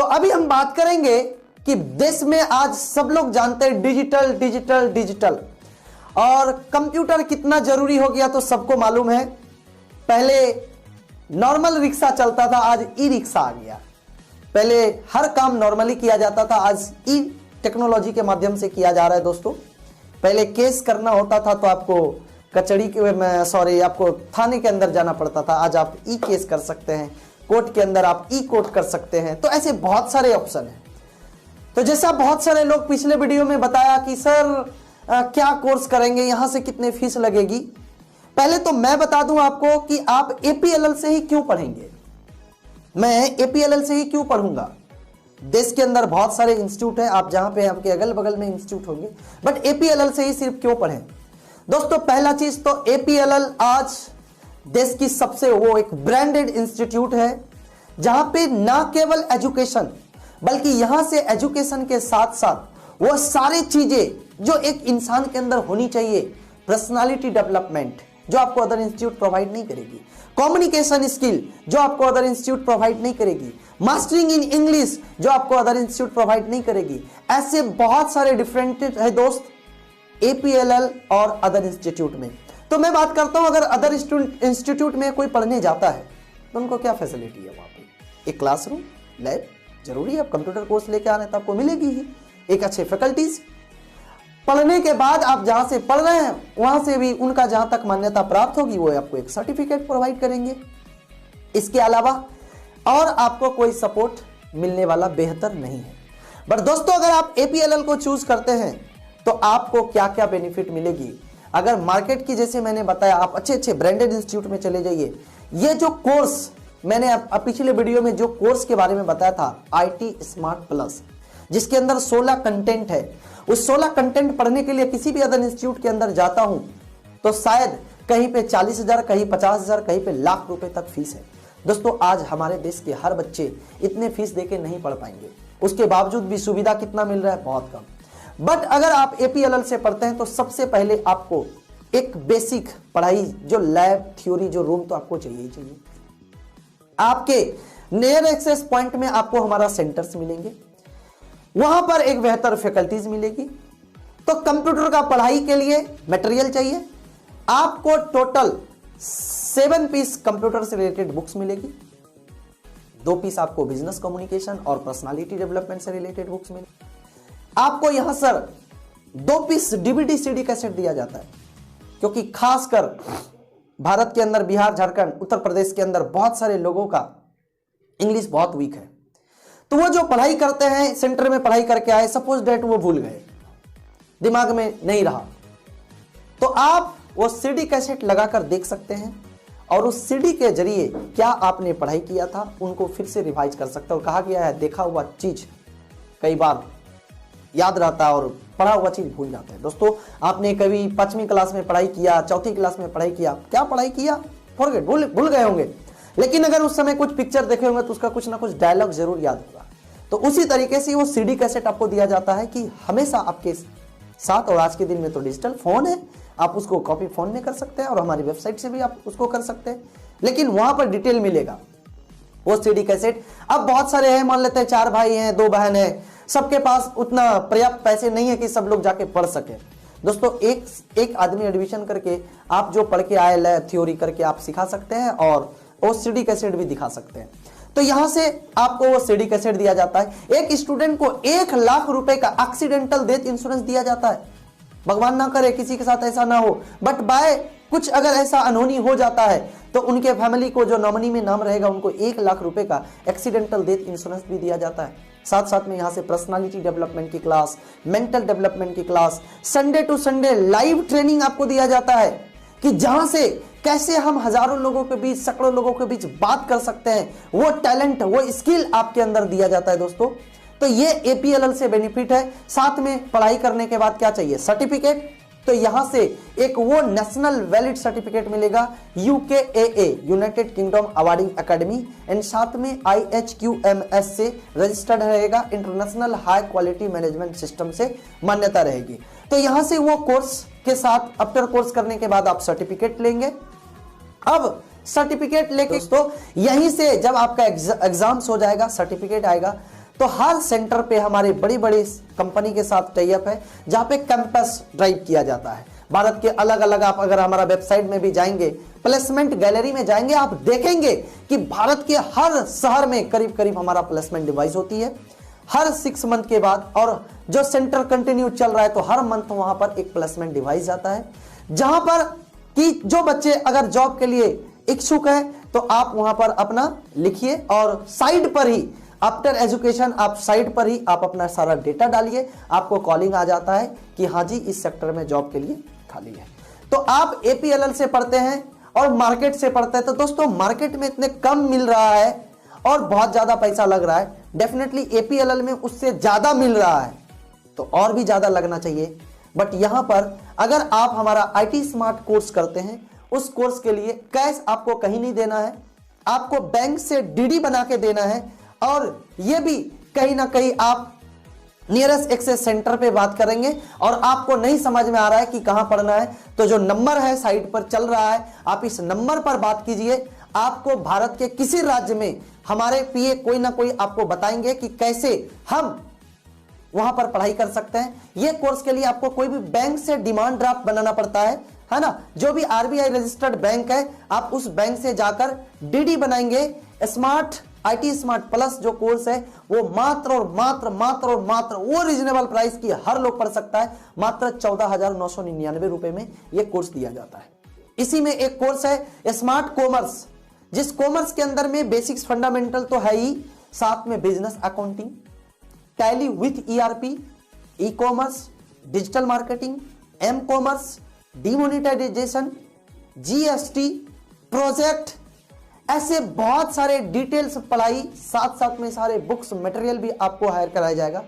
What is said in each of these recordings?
अभी हम बात करेंगे कि देश में आज सब लोग जानते हैं डिजिटल डिजिटल डिजिटल, और कंप्यूटर कितना जरूरी हो गया तो सबको मालूम है। पहले नॉर्मल रिक्शा चलता था, आज ई रिक्शा आ गया। पहले हर काम नॉर्मली किया जाता था, आज ई टेक्नोलॉजी के माध्यम से किया जा रहा है दोस्तों। पहले केस करना होता था तो आपको कचहरी के आपको थाने के अंदर जाना पड़ता था, आज आप ई केस कर सकते हैं, कोर्ट के अंदर आप ई कोर्ट कर सकते हैं। तो ऐसे बहुत सारे ऑप्शन हैं। तो जैसा बहुत सारे लोग पिछले वीडियो में बताया कि सर क्या कोर्स करेंगे, यहां से कितने फीस लगेगी। पहले तो मैं बता दूं आपको कि आप एपीएलएल से ही क्यों पढ़ेंगे। मैं एपीएलएल से ही क्यों पढ़ूंगा। देश के अंदर बहुत सारे इंस्टीट्यूट हैं, आप जहां पे आपके अगल बगल में इंस्टीट्यूट होंगे, बट एपीएलएल से ही सिर्फ क्यों पढ़ें। दोस्तों पहला चीज तो एपीएलएल आज देश की सबसे वो एक ब्रांडेड इंस्टीट्यूट है, जहां पे ना केवल एजुकेशन बल्कि यहां से एजुकेशन के साथ साथ वो सारी चीजें जो एक इंसान के अंदर होनी चाहिए, पर्सनालिटी डेवलपमेंट जो आपको अदर इंस्टीट्यूट प्रोवाइड नहीं करेगी, कम्युनिकेशन स्किल जो आपको अदर इंस्टीट्यूट प्रोवाइड नहीं करेगी, मास्टरिंग इन इंग्लिश जो आपको अदर इंस्टीट्यूट प्रोवाइड नहीं करेगी। ऐसे बहुत सारे डिफरेंट है दोस्त एपीएलएल और अदर इंस्टीट्यूट में। तो मैं बात करता हूं, अगर अदर इंस्टीट्यूट में कोई पढ़ने जाता है तो उनको क्या फैसिलिटी है वहां पे। एक क्लासरूम, लैब जरूरी है, आप कंप्यूटर कोर्स लेके आ रहे हैं तो आपको मिलेगी ही, एक अच्छे फैकल्टीज। पढ़ने के बाद आप जहां से पढ़ रहे हैं वहां से भी उनका जहां तक मान्यता प्राप्त होगी वो आपको एक सर्टिफिकेट प्रोवाइड करेंगे। इसके अलावा और आपको कोई सपोर्ट मिलने वाला बेहतर नहीं है। बट दोस्तों अगर आप एपीएलएल को चूज करते हैं तो आपको क्या क्या बेनिफिट मिलेगी। अगर मार्केट की जैसे मैंने बताया आप अच्छे अच्छे ब्रांडेड इंस्टीट्यूट में चले जाइए। ये जो कोर्स मैंने पिछले वीडियो में जो कोर्स के बारे में बताया था आईटी स्मार्ट प्लस, जिसके अंदर 16 कंटेंट है, उस 16 कंटेंट पढ़ने के लिए किसी भी अदर इंस्टीट्यूट के अंदर जाता हूं तो शायद कहीं पे 40,000, कहीं 50,000, कहीं पे लाख रुपए तक फीस है। दोस्तों आज हमारे देश के हर बच्चे इतने फीस देके नहीं पढ़ पाएंगे, उसके बावजूद भी सुविधा कितना मिल रहा है, बहुत कम। बट अगर आप एपीएलएल से पढ़ते हैं तो सबसे पहले आपको एक बेसिक पढ़ाई जो लैब थ्योरी जो रूम तो आपको चाहिए ही चाहिए। आपके नियर एक्सेस पॉइंट में आपको हमारा सेंटर्स मिलेंगे, वहां पर एक बेहतर फैकल्टीज मिलेगी। तो कंप्यूटर का पढ़ाई के लिए मटेरियल चाहिए, आपको टोटल 7 पीस कंप्यूटर से रिलेटेड बुक्स मिलेगी, 2 पीस आपको बिजनेस कम्युनिकेशन और पर्सनालिटी डेवलपमेंट से रिलेटेड बुक्स मिलेगी। आपको यहां sir 2 piece DVD CD cassette दिया जाता है, क्योंकि खासकर भारत के अंदर बिहार, झारखंड, उत्तर प्रदेश के अंदर बहुत सारे लोगों का इंग्लिश बहुत वीक है। तो वो जो पढ़ाई करते हैं, सेंटर में पढ़ाई करके आए, सपोज डेट वो भूल गए, दिमाग में नहीं रहा, तो आप वो सीडी कैसेट लगाकर देख सकते हैं और उस सीडी के जरिए क्या आपने पढ़ाई किया था उनको फिर से रिवाइज कर सकते हो। कहा गया है देखा हुआ चीज कई बार याद रहता है और पढ़ा हुआ चीज भूल जाता है। दोस्तों आपने कभी 5वीं क्लास में पढ़ाई किया, 4थी क्लास में पढ़ाई किया, क्या पढ़ाई किया फॉरगेट, भूल गए होंगे, लेकिन अगर उस समय कुछ पिक्चर देखे होंगे तो उसका कुछ ना कुछ डायलॉग जरूर याद होगा। तो उसी तरीके से वो सीडी कैसेट आपको दिया जाता है कि हमेशा आपके साथ, और आज के दिन में तो डिजिटल फोन है, आप उसको कॉपी फोन में कर सकते हैं और हमारी वेबसाइट से भी आप उसको कर सकते हैं, लेकिन वहां पर डिटेल मिलेगा वो सीडी कैसेट। अब बहुत सारे हैं, मान लेते हैं 4 भाई हैं, 2 बहन है, सबके पास उतना पर्याप्त पैसे नहीं है कि सब लोग जाके पढ़ सके। दोस्तों एक आदमी एडमिशन करके आप जो पढ़ के आए लैब थ्योरी करके आप सिखा सकते हैं और वो सीडी कैसेट भी दिखा सकते हैं। तो यहां से आपको वो सीडी कैसेट दिया जाता है। एक स्टूडेंट को 1 लाख रुपए का एक्सीडेंटल डेथ इंश्योरेंस दिया जाता है। भगवान ना करे किसी के साथ ऐसा ना हो, बट बाय कुछ अगर ऐसा अनहोनी हो जाता है तो उनके फैमिली को जो नॉमिनी में नाम रहेगा उनको 1 लाख रुपए का एक्सीडेंटल डेथ इंश्योरेंस भी दिया जाता है। साथ साथ में यहाँ से पर्सनालिटी डेवलपमेंट की क्लास, मेंटल डेवलपमेंट की class, Sunday to Sunday live training आपको दिया जाता है कि जहां से कैसे हम हजारों लोगों के बीच, सैकड़ों लोगों के बीच बात कर सकते हैं, वो टैलेंट, वो स्किल आपके अंदर दिया जाता है। दोस्तों तो ये एपीएलएल से बेनिफिट है। साथ में पढ़ाई करने के बाद क्या चाहिए, सर्टिफिकेट। तो यहां से एक वो नेशनल वैलिड सर्टिफिकेट मिलेगा UKAA, United Kingdom awarding academy, and साथ में आईएचक्यूएमएस से रजिस्टर्ड रहेगा, international high quality management system से मान्यता रहेगी। तो यहां से वो कोर्स के साथ आफ्टर कोर्स करने के बाद आप सर्टिफिकेट लेंगे। अब सर्टिफिकेट लेके तो यहीं से जब आपका एग्जाम्स हो जाएगा, सर्टिफिकेट आएगा, तो हर सेंटर पे हमारे बड़ी बड़ी कंपनी के साथ टाई अप है, जहां पे कैंपस ड्राइव किया जाता है। भारत के अलग अलग, आप अगर हमारा वेबसाइट में भी जाएंगे, प्लेसमेंट गैलरी में जाएंगे, आप देखेंगे कि भारत के हर शहर में करीब करीब हमारा प्लेसमेंट डिवाइस होती है हर 6 मंथ के बाद। और जो सेंटर कंटिन्यू चल रहा है तो हर मंथ वहां पर एक प्लेसमेंट डिवाइस जाता है, जहां पर कि जो बच्चे अगर जॉब के लिए इच्छुक हैं तो आप वहां पर अपना लिखिए और साइड पर ही आफ्टर एजुकेशन आप साइट पर ही आप अपना सारा डेटा डालिए, आपको कॉलिंग आ जाता है कि हाँ जी इस सेक्टर में जॉब के लिए खाली है। तो आप APLL से पढ़ते हैं और मार्केट से पढ़ते हैं, तो दोस्तों मार्केट में इतने कम मिल रहा है और बहुत ज्यादा पैसा लग रहा है, डेफिनेटली APLL में उससे ज्यादा मिल रहा है तो और भी ज्यादा लगना चाहिए। बट यहां पर अगर आप हमारा IT स्मार्ट कोर्स करते हैं, उस कोर्स के लिए कैश आपको कहीं नहीं देना है, आपको बैंक से DD बना के देना है। और यह भी कहीं ना कहीं आप नियरेस्ट एक्सेस सेंटर पे बात करेंगे और आपको नहीं समझ में आ रहा है कि कहां पढ़ना है, तो जो नंबर है साइट पर चल रहा है, आप इस नंबर पर बात कीजिए। आपको भारत के किसी राज्य में हमारे PA कोई ना कोई आपको बताएंगे कि कैसे हम वहां पर पढ़ाई कर सकते हैं। यह कोर्स के लिए आपको कोई भी बैंक से डिमांड ड्राफ्ट बनाना पड़ता है ना, जो भी RBI रजिस्टर्ड बैंक है आप उस बैंक से जाकर DD बनाएंगे। स्मार्ट IT स्मार्ट प्लस जो कोर्स है वो मात्र और मात्र वो रीजनेबल प्राइस की हर लोग पढ़ सकता है, मात्र 14,999 रुपए में ये कोर्स दिया जाता है। इसी में एक कोर्स है स्मार्ट कॉमर्स, जिस कॉमर्स के अंदर में बेसिक्स फंडामेंटल तो है ही, साथ में business accounting, Tally with ERP, e commerce, digital marketing, m commerce, demonetisation, GST, project, ऐसे बहुत सारे डिटेल्स पढ़ाई, साथ साथ में सारे बुक्स मटेरियल भी आपको हायर कराया जाएगा।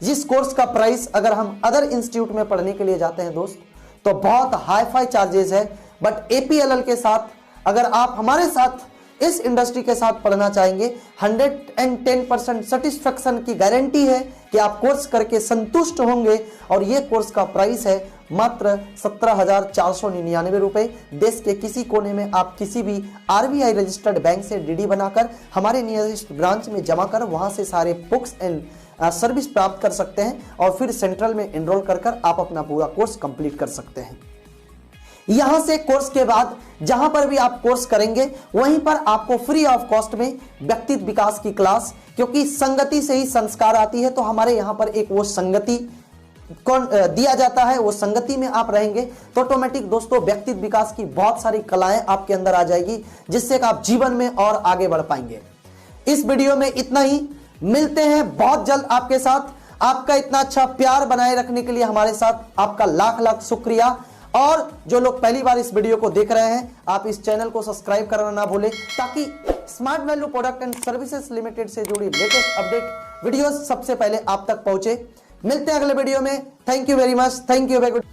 जिस कोर्स का प्राइस अगर हम अदर इंस्टीट्यूट में पढ़ने के लिए जाते हैं दोस्त तो बहुत हाई फाई चार्जेस है, बट APLL के साथ अगर आप हमारे साथ इस इंडस्ट्री के साथ पढ़ना चाहेंगे 110% सेटिस्फेक्शन की गारंटी है कि आप कोर्स करके संतुष्ट होंगे। और ये कोर्स का प्राइस है मात्र 17,499 रुपए। देश के किसी कोने में आप किसी भी RBI रजिस्टर्ड बैंक से DD बनाकर हमारे नियरेस्ट ब्रांच में जमा कर वहां से सारे बुक्स एंड सर्विस प्राप्त कर सकते हैं और फिर सेंट्रल में एनरोल कर आप अपना पूरा कोर्स कंप्लीट कर सकते हैं। यहां से कोर्स के बाद जहां पर भी आप कोर्स करेंगे वहीं पर आपको फ्री ऑफ कॉस्ट में व्यक्तित्व विकास की क्लास, क्योंकि संगति से ही संस्कार आती है, तो हमारे यहां पर एक वो संगति कौन दिया जाता है, वो संगति में आप रहेंगे तो ऑटोमेटिक दोस्तों व्यक्तित्व विकास की बहुत सारी कलाएं आपके अंदर आ जाएगी, जिससे कि आप जीवन में और आगे बढ़ पाएंगे। इस वीडियो में इतना ही, मिलते हैं बहुत जल्द आपके साथ। आपका इतना अच्छा प्यार बनाए रखने के लिए हमारे साथ आपका लाख लाख शुक्रिया। और जो लोग पहली बार इस वीडियो को देख रहे हैं, आप इस चैनल को सब्सक्राइब करना ना भूलें, ताकि smart value product and services limited से जुड़ी लेटेस्ट अपडेट वीडियोस सबसे पहले आप तक पहुंचे। मिलते हैं अगले वीडियो में। Thank you very much, thank you very good.